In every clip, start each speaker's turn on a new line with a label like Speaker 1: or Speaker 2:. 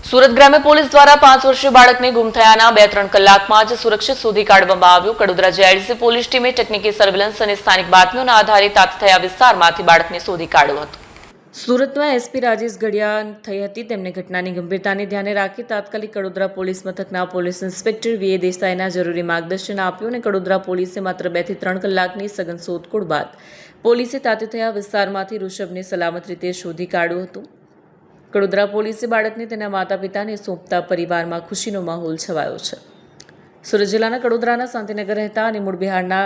Speaker 1: સુરત ગ્રામ્ય પોલીસ દ્વારા 5 વર્ષીય બાળકને ગુમ થયાના 2-3 કલાકમાં જ સુરક્ષિત શોધી કાઢવામાં આવ્યું। કડોદરા જેઆઈડીસી પોલીસ ટીમે ટેકનિકલ સર્વેલન્સ અને સ્થાનિક બાતમીઓના આધારે તાતથયા વિસ્તારમાંથી બાળકને શોધી કાઢ્યું હતું। સુરતમાં એસપી રાજેશ ઘડિયા થઈ હતી। તેમને ઘટનાની ગંભીરતાને ધ્યાને રાખી તાત્કાલિક કડોદરા પોલીસ મથકના પોલીસ ઇન્સ્પેક્ટર વીએ દેસાઈના જરૂરી માર્ગદર્શન આપ્યું અને કડોદરા પોલીસે માત્ર 2 થી 3 કલાકની સઘન શોધખોળ બાદ પોલીસે તાતથયા વિસ્તારમાંથી ઋષભને સલામત રીતે શોધી કાઢ્યું હતું। કડોદરા પોલીસે બાળકને તેના માતા પિતાને સોંપતા પરિવારમાં ખુશીનો માહોલ છવાયો છે। સુરત જિલ્લાના કડોદરાના શાંતિનગર રહેતા અને મૂળ બિહારના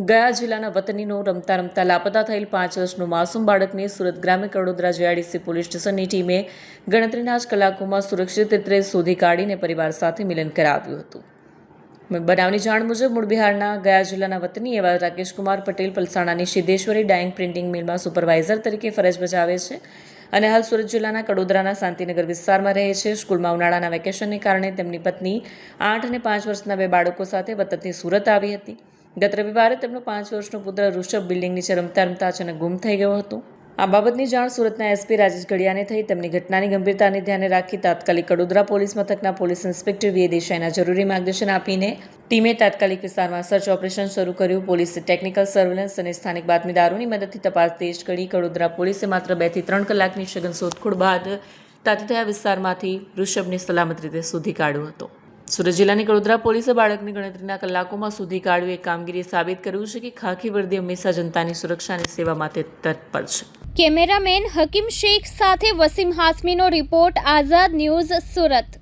Speaker 1: ગયા જિલ્લાના વતનીનો રમતા રમતા લાપતા થયેલ 5 વર્ષનું માસૂમ બાળકને સુરત ગ્રામ્ય કડોદરા જેઆઈડીસી પોલીસ સ્ટેશનની ટીમે ગણતરીના જ કલાકોમાં સુરક્ષિત રીતે શોધી કાઢીને પરિવાર સાથે મિલન કરાવ્યું હતું। બનાવની જાણ મુજબ મૂળ બિહારના ગયા જિલ્લાના વતની એવા રાકેશકુમાર પટેલ પલસાણાની સિદ્ધેશ્વરી ડાઇંગ પ્રિન્ટિંગ મિલમાં સુપરવાઇઝર તરીકે ફરજ બજાવે છે અને હાલ સુરત જિલ્લાના કડોદરાના શાંતિનગર વિસ્તારમાં રહે છે। સ્કૂલમાં ઉનાળાના વેકેશનને કારણે તેમની પત્ની 8 અને 5 વર્ષના 2 બાળકો સાથે વતનથી સુરત આવી હતી। ગત રવિવારે તેમનો 5 વર્ષનો પુત્ર ઋષભ બિલ્ડિંગ નીચે રમતા રમતા અચાનક ગુમ થઈ ગયો હતો। આ બાબતની જાણ સુરતના એસપી રાજેશ ઘડિયાને થઈ। તેમની ઘટનાની ગંભીરતાને ધ્યાને રાખી તાત્કાલિક કડોદરા પોલીસ મથકના પોલીસ ઇન્સ્પેક્ટર વીએ દેસાઈના જરૂરી માર્ગદર્શન આપીને ટીમે તાત્કાલિક વિસ્તારમાં સર્ચ ઓપરેશન શરૂ કર્યું। પોલીસે ટેકનિકલ સર્વેલન્સ અને સ્થાનિક બાતમીદારોની મદદથી તપાસ તેજ કરી। કડોદરા પોલીસે માત્ર 2 થી 3 કલાકની સઘન શોધખોળ બાદ તાતથયા વિસ્તારમાંથી ઋષભને સલામત રીતે શોધી કાઢ્યો હતો। સુરત જિલ્લાની કડોદરા પોલીસે બાળકને ગણતરીના કલાકોમાં શોધી કાઢ્યું। એક કામગીરીએ સાબિત કર્યું છે કે ખાખી વર્દી હંમેશા જનતાની સુરક્ષા અને સેવા માટે તત્પર છે।
Speaker 2: કેમેરામેન હકીમ શેખ સાથે વસીમ હાસમીનો રિપોર્ટ, આઝાદ ન્યૂઝ, સુરત।